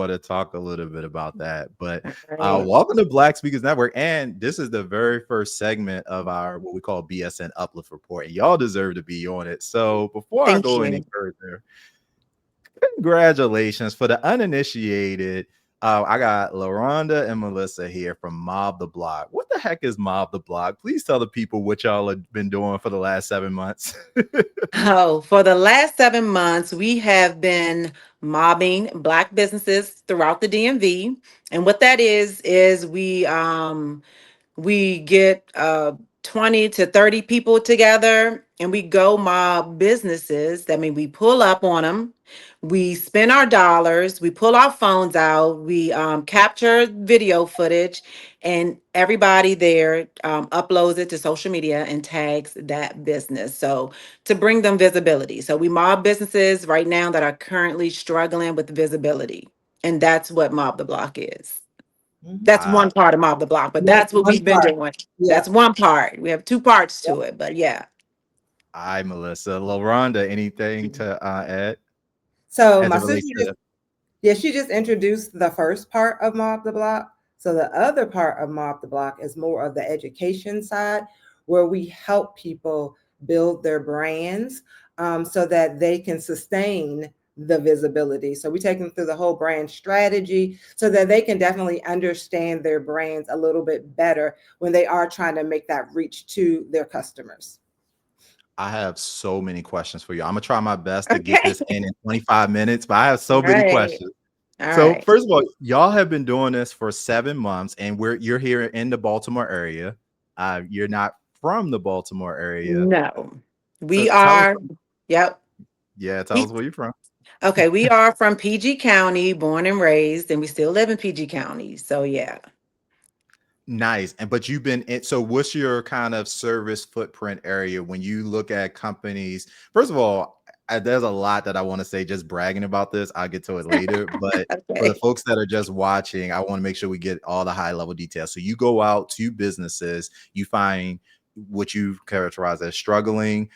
want to talk a little bit about that. But Right. welcome to Black Speakers Network. And this is the very first segment of our what we call BSN Uplift Report. And y'all deserve to be on it. So before I Thank go any you. further, congratulations for the uninitiated. I got LaRhonda and Melissa here from Mob the Block. What the heck is Mob the Block? Please tell the people what y'all have been doing for the last 7 months. Oh, for the last 7 months, we have been mobbing Black businesses throughout the DMV. And what that is we get 20 to 30 people together and we go mob businesses. That means we pull up on them, we spend our dollars, we pull our phones out, we capture video footage, and everybody there uploads it to social media and tags that business. So to bring them visibility. So we mob businesses right now that are currently struggling with visibility. And that's what Mob the Block is. Mhm. That's one part of Mob the Block, but That's that's what one we've been part. doing. Yeah. That's one part. We have two parts Yep. to it, but yeah. Hi, Melissa. LaRhonda, anything to add So as my it sister relates to just, the yeah, she just introduced the first part of Mob the Block. So the other part of Mob the Block is more of the education side, where we help people build their brands so that they can sustain the visibility. So we take them through the whole brand strategy so that they can definitely understand their brands a little bit better when they are trying to make that reach to their customers. I have so many questions for you. I'm gonna try my best to get Okay. this in 25 minutes, but I have All so many right. questions. All So, right. first of all, y'all have been doing this for 7 months, and you're here in the Baltimore area. You're not from the Baltimore area, No. so We tell us. are, yep. Yeah, tell We us where you're from. okay, we are from PG County, born and raised, and we still live in PG County. So yeah. Nice. And but you've been in, so what's your kind of service footprint area when you look at companies? First of all, there's a lot that I want to say just bragging about this. I'll get to it later. But for the Okay. folks that are just watching, I want to make sure we get all the high level details. So you go out to businesses, you find what you characterize as struggling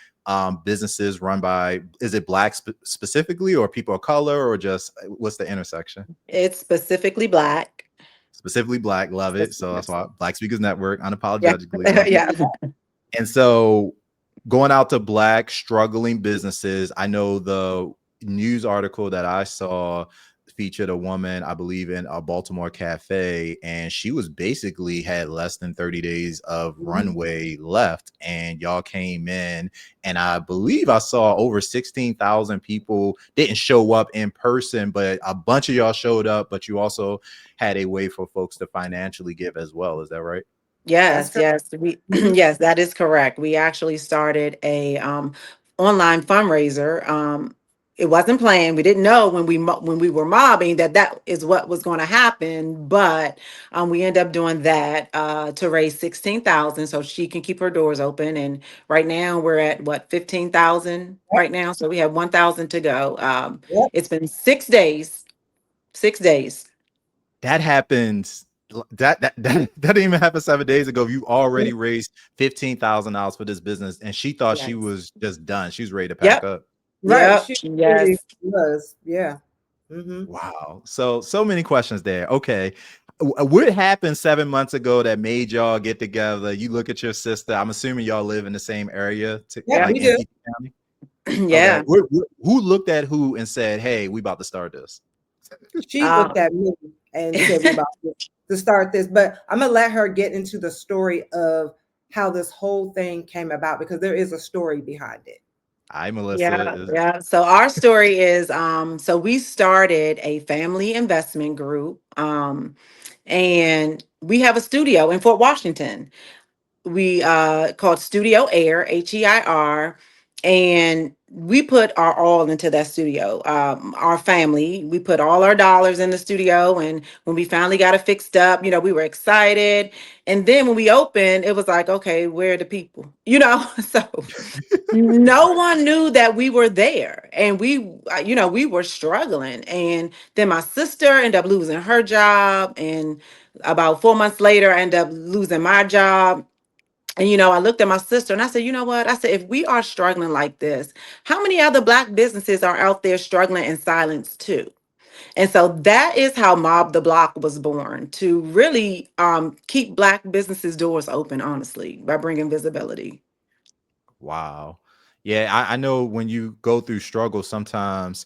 businesses run by, is it Black specifically or people of color or just what's the intersection? It's specifically Black. Specifically Black, love it. So that's why Black Speakers Network, Yeah. unapologetically love it. Yeah. And so going out to Black struggling businesses, I know the news article that I saw featured a woman, I believe, in a Baltimore cafe, and she was basically had less than 30 days of Mhm. runway left. And y'all came in, and I believe I saw over 16,000 people didn't show up in person, but a bunch of y'all showed up, but you also had a way for folks to financially give as well. Is that right? That's Yes, correct. yes, we Mhm. yes, that is correct. We actually started a online fundraiser. It wasn't planned. We didn't know when when we were mobbing that that is what was going to happen, but we ended up doing that to raise 16,000 so she can keep her doors open. And right now we're at what 15,000 Yep. right now, so we have 1,000 to go. Yep. It's been 6 days. 6 days. That happens. That didn't even happen 7 days ago. You already raised $15,000 for this business, and she thought she Yes. was just done. She was ready to pack Yep. up. Right. Yep. She really Yes. was. Yeah. Hmm. Wow. So many questions there. Okay. What happened 7 months ago that made y'all get together? You look at your sister. I'm assuming y'all live in the same area, Yep, Yep. like we in do. PG County. Okay. Yeah. Who looked at who and said, "Hey, we about to start this"? She looked Um, at me and said, "We about to start this," but I'm gonna let her get into the story of how this whole thing came about because there is a story behind it. Hi, Melissa. yeah, yeah. So our story is so we started a family investment group and we have a studio in Fort Washington. We called Studio Heir, Heir, and we put our all into that studio. Our family, we put all our dollars in the studio, and when we finally got it fixed up, we were excited. And then when we opened, it was like, okay, where are the people? So no one knew that we were there, and we were struggling. And then my sister ended up losing her job, and about 4 months later, I ended up losing my job. And I looked at my sister and I said, you know what? I said, if we are struggling like this, how many other Black businesses are out there struggling in silence too? And so that is how Mob the Block was born, to really keep Black businesses' doors open, honestly, by bringing visibility. Wow. Yeah, I know when you go through struggles, sometimes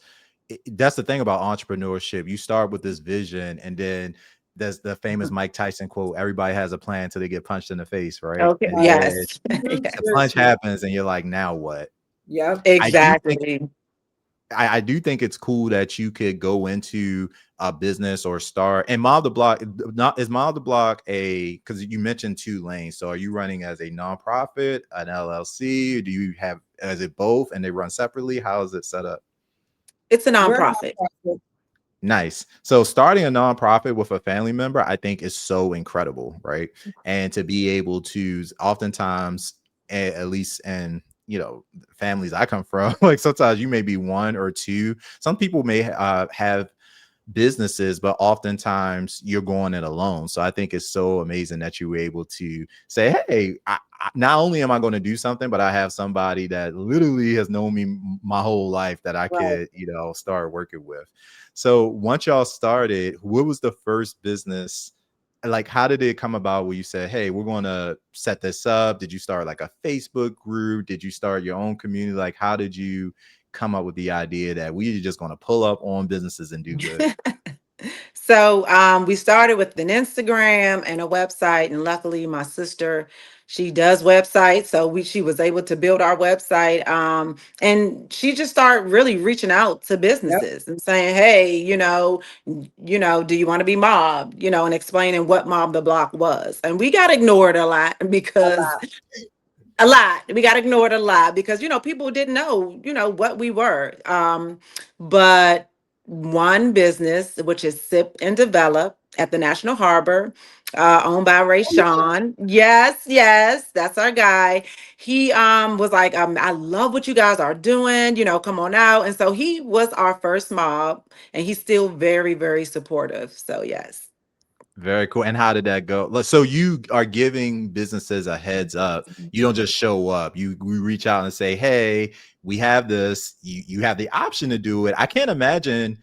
that's the thing about entrepreneurship. You start with this vision, and then there's the famous Mike Tyson quote: "Everybody has a plan till they get punched in the face," right? Okay. And Right. then Yes. Mhm. Yes. the punch Seriously. happens, and you're like, "Now what?" Yep. I do think Exactly. I do think it's cool that you could go into a business or start. And Mile the Block, not is Mile the Block a, because you mentioned two lanes. So are you running as a nonprofit, an LLC? Do you have, is it both and they run separately? How is it set up? It's a We're nonprofit. nonprofit. Nice. So starting a nonprofit with a family member, I think is so incredible, right? And to be able to, oftentimes, at least in, families I come from, like sometimes you may be one or two. Some people may have businesses, but oftentimes you're going it alone. So I think it's so amazing that you were able to say, hey, not only am I going to do something, but I have somebody that literally has known me my whole life that I Right. could, start working with. So once y'all started, what was the first business? Like, how did it come about where you said, hey, we're going to set this up? Did you start like a Facebook group? Did you start your own community? Like, how did you come up with the idea that we are just going to pull up on businesses and do good? So we started with an Instagram and a website, and luckily my sister, she does websites, so she was able to build our website. And she just started really reaching out to Yep. businesses and saying, "Hey, do you want to be mobbed?" And explaining what Mob the Block was. And we got ignored a lot A because lot. a lot. We got ignored a lot because people didn't know what we were. But one business, which is Sip and Develop at the National Harbor, owned by Ray Sean. Yes, yes, that's our guy. He was like, I love what you guys are doing. Come on out. And so he was our first mob, and he's still very, very supportive. So yes. Very cool. And how did that go? So you are giving businesses a heads up. You don't just show up. We reach out and say, "Hey, we have this. You have the option to do it." I can't imagine.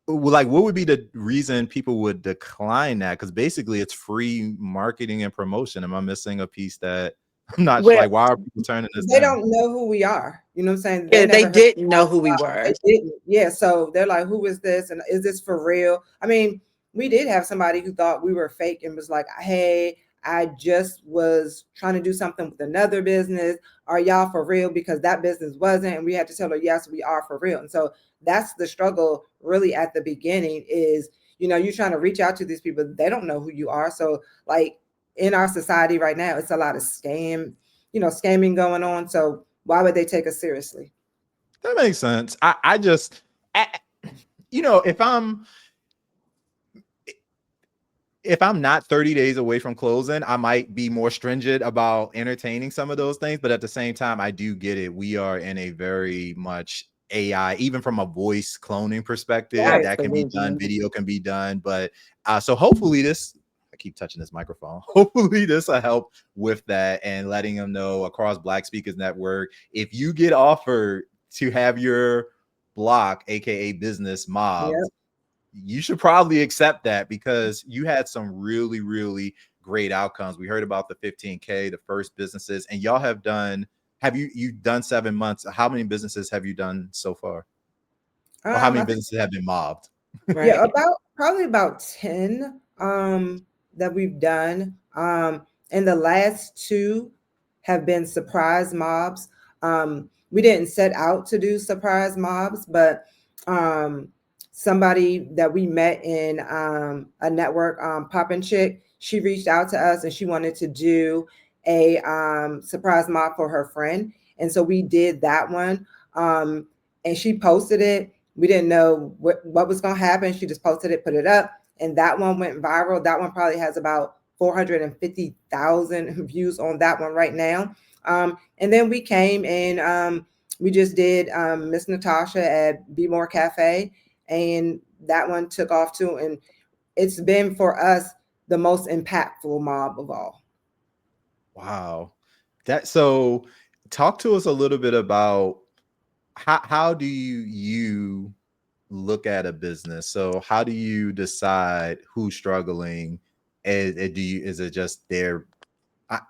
Like, what would be the reason people would decline that? Because basically, it's free marketing and promotion. Am I missing a piece that I'm not Well, like? Why are people turning this They down? don't know who we are. You know what I'm saying? They yeah, they never heard didn't know who we about were. it. They didn't. Yeah. So they're like, who is this? And is this for real? I mean, we did have somebody who thought we were fake and was like, hey, I just was trying to do something with another business. Are y'all for real? Because that business wasn't. And we had to tell her, yes, we are for real. And so that's the struggle really at the beginning is, you're trying to reach out to these people. They don't know who you are. So like in our society right now, it's a lot of scamming going on. So why would they take us seriously? That makes sense. I just, I, if I'm not 30 days away from closing, I might be more stringent about entertaining some of those things. But at the same time, I do get it. We are in a very much AI, even from a voice cloning perspective, Right. that can be done, Absolutely. video can be done. But so hopefully I keep touching this microphone. Hopefully this will help with that and letting them know across Black Speakers Network, if you get offered to have your block, aka business, mobbed, Yep. you should probably accept that because you had some really, really great outcomes. We heard about the 15K, the first businesses, and y'all have you done 7 months? How many businesses have you done so far? Or how many I think businesses have been mobbed? yeah, Right. probably about 10 that we've done. And the last two have been surprise mobs. We didn't set out to do surprise mobs, but um somebody that we met in a network, Poppin' Chick, she reached out to us and she wanted to do a surprise mob for her friend. And so we did that one. And she posted it. We didn't know what was going to happen. She just posted it, put it up, and that one went viral. That one probably has about 450,000 views on that one right now. And then we came and we just did Miss Natasha at Be More Cafe, and that one took off too. And it's been for us the most impactful mob of all. Wow. So talk to us a little bit about how do you look at a business? So how do you decide who's struggling? And is it just their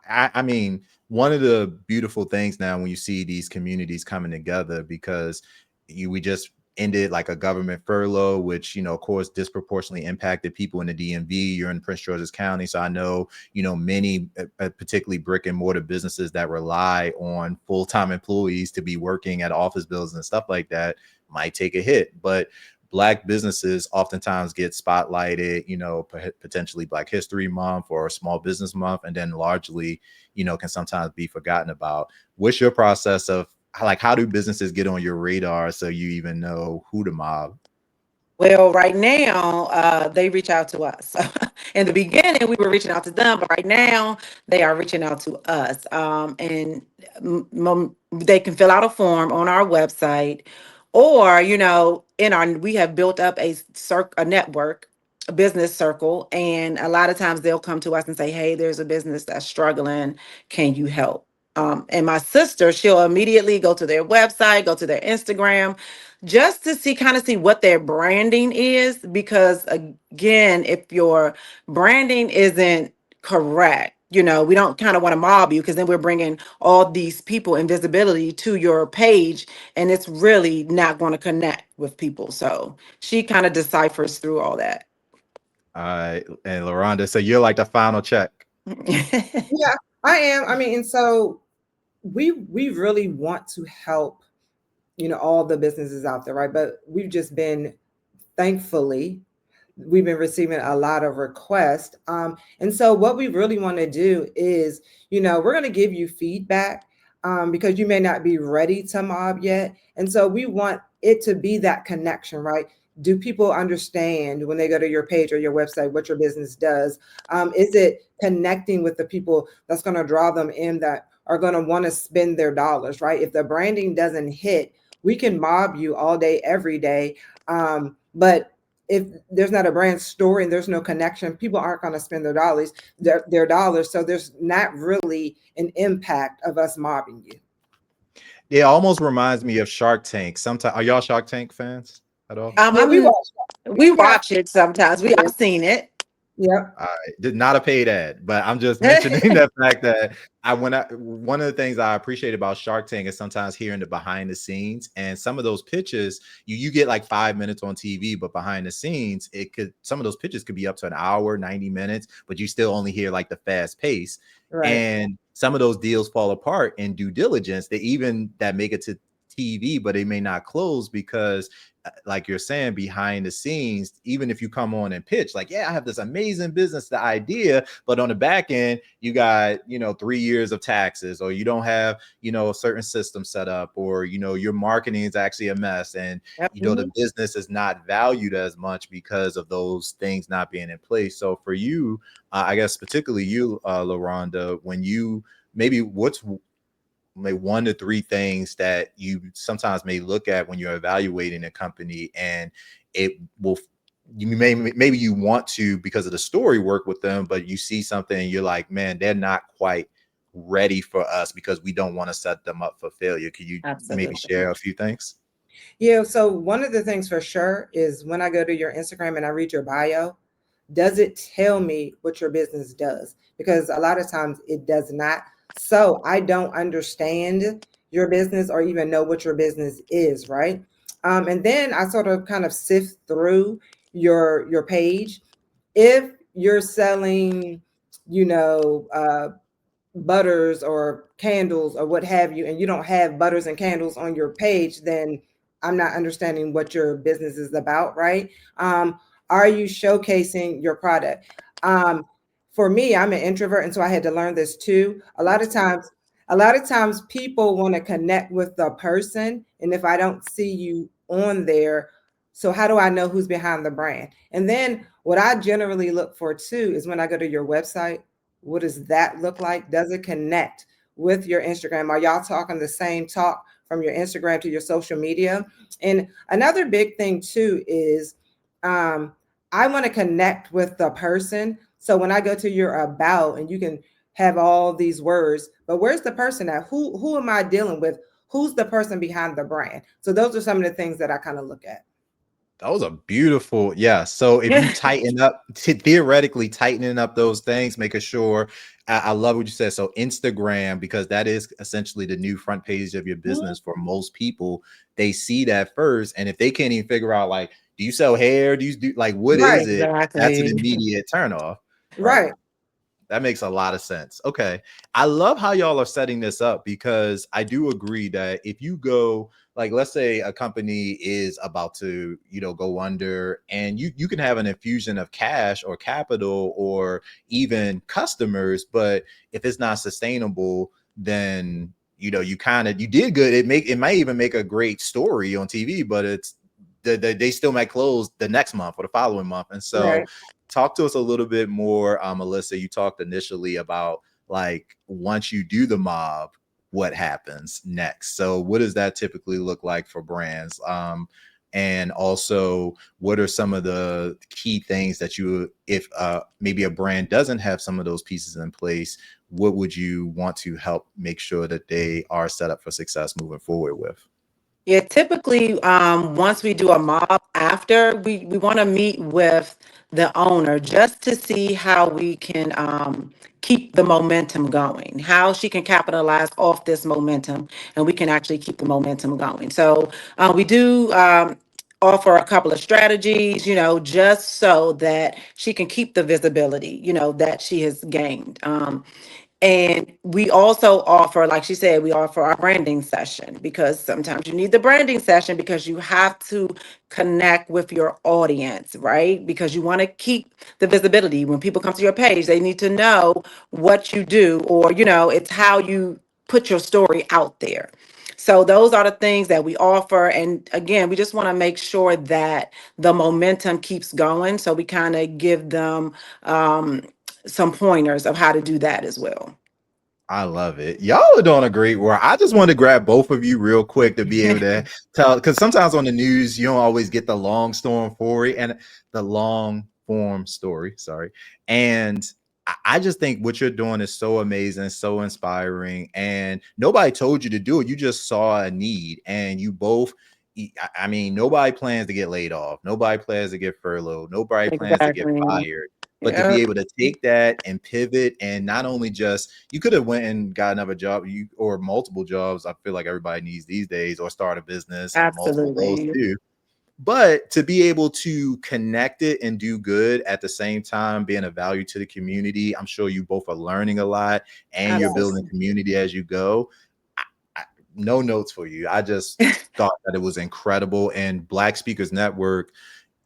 I mean, one of the beautiful things now when you see these communities coming together, because we just ended like a government furlough, which, of course, disproportionately impacted people in the DMV. You're in Prince George's County. So I know, many, particularly brick and mortar businesses that rely on full-time employees to be working at office buildings and stuff like that might take a hit. But Black businesses oftentimes get spotlighted, potentially Black History Month or Small Business Month, and then largely, can sometimes be forgotten about. What's your process of how do businesses get on your radar so you even know who to mob? Well, right now, they reach out to us. In the beginning, we were reaching out to them, but right now, they are reaching out to us. And they can fill out a form on our website, or we have built up a network, a business circle, and a lot of times they'll come to us and say, "Hey, there's a business that's struggling. Can you help?" And my sister, she'll immediately go to their website, go to their Instagram, just to see what their branding is, because again, if your branding isn't correct, we don't kind of want to mob you, because then we're bringing all these people and visibility to your page, and it's really not going to connect with people. So she kind of deciphers through all that. All right. And LaRhonda, so you're like the final check. Yeah, I am. I mean, and so we really want to help, all the businesses out there, right? But we've just been, thankfully, we've been receiving a lot of requests. And so what we really want to do is, we're going to give you feedback, because you may not be ready to mob yet. And so we want it to be that connection, right? Do people understand when they go to your page or your website what your business does? Is it connecting with the people that's going to draw them in, that are going to want to spend their dollars, right? If the branding doesn't hit, we can mob you all day, every day. But if there's not a brand story and there's no connection, people aren't going to spend their dollars. So there's not really an impact of us mobbing you. It almost reminds me of Shark Tank. Sometimes, are y'all Shark Tank fans at all? Yeah, we watch. We Yeah. watch it sometimes. I've seen it. Yep. Did not a paid ad, but I'm just mentioning the fact that one of the things I appreciate about Shark Tank is sometimes hearing the behind the scenes, and some of those pitches you get like 5 minutes on TV, but behind the scenes some of those pitches could be up to an hour, 90 minutes, but you still only hear like the fast pace. Right. And some of those deals fall apart in due diligence. That make it to TV, but they may not close because, like you're saying, behind the scenes, even if you come on and pitch like, yeah, I have this amazing business, the idea, but on the back end, you got, 3 years of taxes, or you don't have, a certain system set up, or, your marketing is actually a mess. And, the business is not valued as much because of those things not being in place. So for you, I guess, particularly you, LaRhonda, when you what's like 1 to 3 things that you sometimes may look at when you're evaluating a company, and it will, maybe you want to, because of the story, work with them, but you see something and you're like, man, they're not quite ready for us because we don't want to set them up for failure. Could you maybe share a few things? Yeah. So one of the things for sure is when I go to your Instagram and I read your bio, does it tell me what your business does? Because a lot of times it does not. So I don't understand your business or even know what your business is, right? And then I sort of kind of sift through your page. If you're selling, butters or candles or what have you, and you don't have butters and candles on your page, then I'm not understanding what your business is about, right? Are you showcasing your product? For me, I'm an introvert, and so I had to learn this too. A lot of times people want to connect with the person, and if I don't see you on there, so how do I know who's behind the brand? And then what I generally look for too is when I go to your website, what does that look like? Does it connect with your Instagram? Are y'all talking the same talk from your Instagram to your social media? And another big thing too is I want to connect with the person. So when I go to your about, and you can have all these words, but where's the person at? Who am I dealing with? Who's the person behind the brand? So those are some of the things that I kind of look at. That was a beautiful, yeah. So if you tighten up, theoretically tightening up those things, making sure. I love what you said. So Instagram, because that is essentially the new front page of your Mhm. business for most people. They see that first, and if they can't even figure out, like, do you sell hair? Do you do, like, what Right, is it? That's an Exactly. immediate turn off, right? right. That makes a lot of sense. Okay. I love how y'all are setting this up, because I do agree that if you go, like, let's say a company is about to, go under, and you can have an infusion of cash or capital or even customers, but if it's not sustainable, then you did good. It might even make a great story on TV, but they still might close the next month or the following month. And so Right. talk to us a little bit more, Melissa. You talked initially about, like, once you do the mob, what happens next. So what does that typically look like for brands? And also, what are some of the key things that if maybe a brand doesn't have some of those pieces in place, what would you want to help make sure that they are set up for success moving forward with? Yeah, typically, once we do a mob after, we want to meet with the owner just to see how we can keep the momentum going, how she can capitalize off this momentum, and we can actually keep the momentum going. So we do offer a couple of strategies, just so that she can keep the visibility, that she has gained. And we also offer, like she said, we offer our branding session, because sometimes you need the branding session because you have to connect with your audience, right? Because you want to keep the visibility. When people come to your page, they need to know what you do, or, it's how you put your story out there. So those are the things that we offer. And again, we just want to make sure that the momentum keeps going. So we kind of give them some pointers of how to do that as well. I love it. Y'all are doing a great work. I just wanted to grab both of you real quick to be able to tell, because sometimes on the news you don't always get the long storm story and the long form story. Sorry. And I just think what you're doing is so amazing, so inspiring, and nobody told you to do it. You just saw a need, and you both. I mean, nobody plans to get laid off. Nobody plans to get furloughed. Nobody plans to get Exactly. fired. But to Yeah, be able to take that and pivot, and not only just, you could have went and got another job, or multiple jobs. I feel like everybody needs these days, or start a business and multiple roles absolutely. too. But to be able to connect it and do good at the same time, being a value to the community, I'm sure you both are learning a lot, and you're building Absolutely. community as you go. I, I, no notes for you. I just thought that it was incredible. And Black Speakers Network,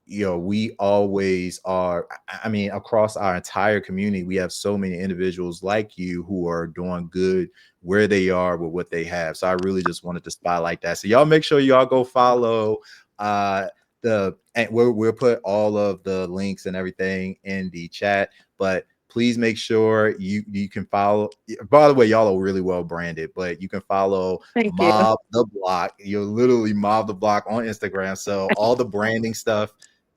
we always are. I mean, across our entire community, we have so many individuals like you who are doing good where they are with what they have. So I really just wanted to spotlight that. So y'all make sure y'all go follow uh and we'll put all of the links and everything in the chat, but please make sure you can follow. By the way, y'all are really well branded, but you can follow Thank you. Mob the Block. You're literally Mob the Block on Instagram. So all the branding stuff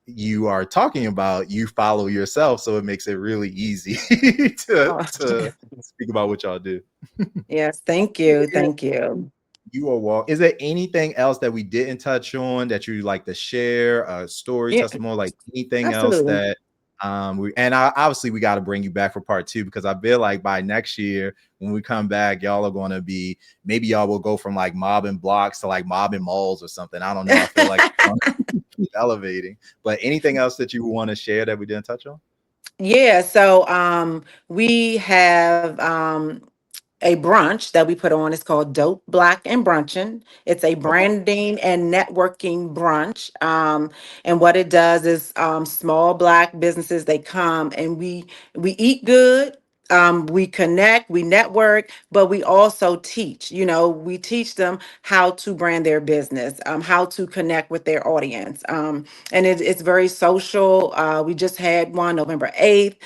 you are talking about, you follow yourself, so it makes it really easy Oh, to speak about what y'all do. yes, thank you. Thank you. You are welcome. Is there anything else that we didn't touch on that you like to share? A story, Yeah, testimony, like anything else absolutely. that obviously we got to bring you back for part two, because I feel like by next year when we come back, y'all are going to be, maybe y'all will go from like mobbing blocks to like mobbing malls or something. I don't know. I feel like keep elevating. But anything else that you want to share that we didn't touch on? Yeah, so we have a brunch that we put on. It's called Dope Black and Brunching. It's a Okay. branding and networking brunch. And what it does is small Black businesses, they come and we eat good. We connect, we network, but we also teach. We teach them how to brand their business, how to connect with their audience. And it's very social. We just had one November 8th.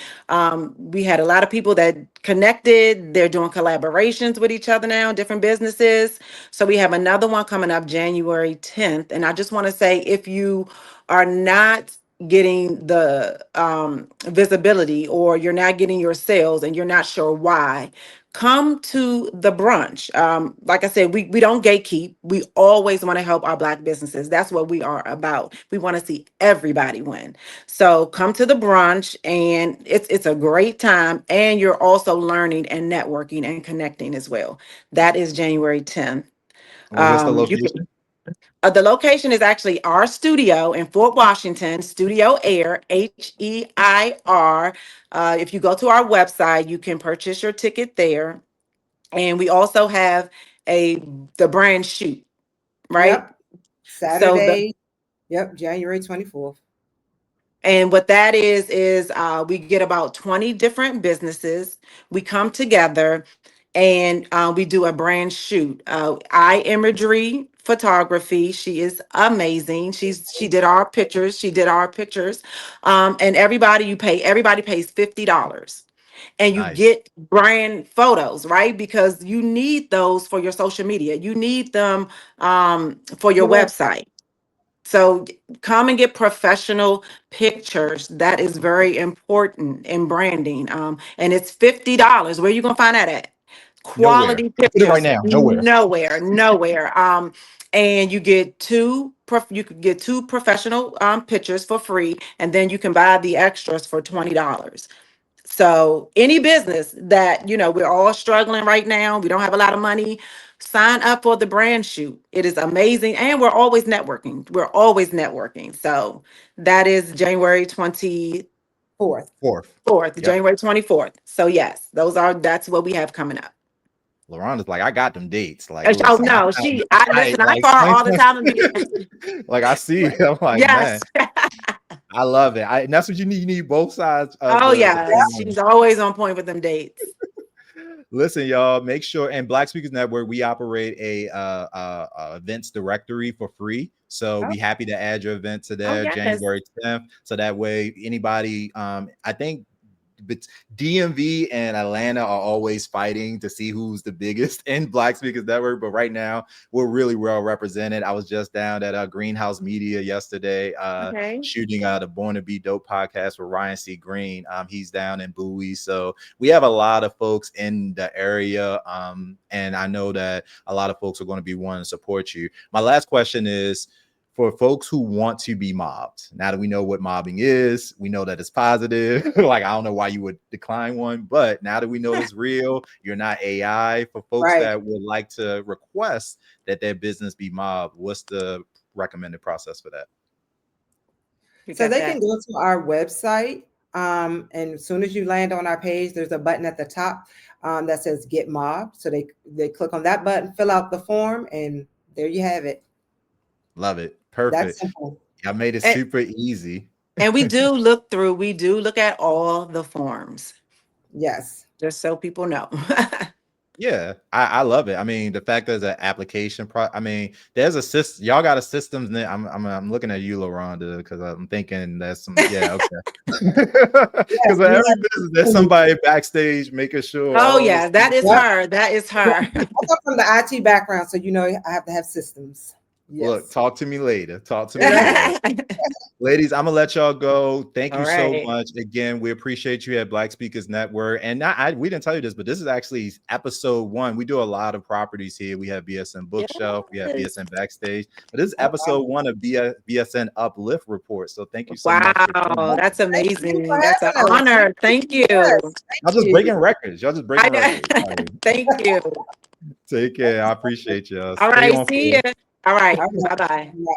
We had a lot of people that connected. They're doing collaborations with each other now, different businesses. So we have another one coming up January 10th. And I just want to say, if you are not getting the visibility, or you're not getting your sales and you're not sure why, come to the brunch. Like I said, we don't gatekeep. We always want to help our Black businesses. That's what we are about. We want to see everybody win. So come to the brunch, and it's a great time, and you're also learning and networking and connecting as well. That is January 10th. What's the You can location? The location is actually our studio in Fort Washington, Studio Heir, Heir. If you go to our website, you can purchase your ticket there. And we also have a the brand shoot, right? Yep. So the Saturday. Yep. January 24th. And what that is we get about 20 different businesses. We come together, and we do a brand shoot. Eye imagery photography. She is amazing. She did our pictures. She did our pictures. And everybody pays $50. And you Nice. get brand photos, right? Because you need those for your social media. You need them for your Your website. website. So come and get professional pictures. That is very important in branding. And it's $50. Where you gonna find that at? Nowhere. Quality I'll put it right pictures. now. Nowhere. Nowhere, nowhere. And you could get two professional pictures for free, and then you can buy the extras for $20. So any business that, we're all struggling right now, we don't have a lot of money, sign up for the brand shoot. It is amazing. And we're always networking. We're always networking. So that is January 24th, Fourth. Fourth. Yep. January 24th. So yes, that's what we have coming up. LaRhonda's like, I got them dates. Like, Oh listen, no, I I listen, I like call her all the time and be like I see. I'm like, man, yes. I love it. And that's what you need. You need both sides of Oh the yes. coin. She's always on point with them dates. Listen, y'all, make sure, and Black Speakers Network, we operate a events directory for free. So Oh, be happy to add your event to Oh there yes. January 10th. So that way anybody, I think, but DMV and Atlanta are always fighting to see who's the biggest in Black Speakers Network. But right now, we're really well represented. I was just down at Greenhouse Media yesterday, Okay. shooting the Born to Be Dope podcast with Ryan C. Green. He's down in Bowie. So we have a lot of folks in the area. And I know that a lot of folks are going to be wanting to support you. My last question is, for folks who want to be mobbed, now that we know what mobbing is, we know that it's positive. Like, I don't know why you would decline one, but now that we know it's real, you're not AI. For folks right. that would like to request that their business be mobbed, what's the recommended process for that? You So got they can that. go to our website. And as soon as you land on our page, there's a button at the top that says Get Mobbed. So they click on that button, fill out the form, and there you have it. Love it. That's Perfect. simple. I made it And, super easy. and we do look at all the forms, Yes. just so people know. Yeah, I love it. I mean, the fact there's an application I mean, there's a system. Y'all got a systems. I'm looking at you, LaRhonda, because I'm thinking there's some. Yeah, okay. Yes, Because we every have business, there's systems. somebody backstage making sure Oh all this. yeah, that is Yep. her. That is Yep. her. I come from the IT background, so I have to have systems. Look, Yes. talk to me later. Talk to me later. All Ladies, I'm gonna let y'all go. Thank you so right. much. Again, we appreciate you at Black Speakers Network. And we didn't tell you this, but this is actually episode 1. We do a lot of properties here. We have BSN Bookshelf, we have Yes. BSN Backstage, but this is Oh, wow. episode 1 of BSN Uplift Report. So thank you so much for doing Wow, that. that's Thank you for amazing. That's an having us. honor. Thank you. Yes. Y'all Thank just you. breaking records. Y'all just I breaking records. know. All right. Thank you. Take care. I appreciate y'all. All Stay right. on See course. you. All right. All Bye bye. right.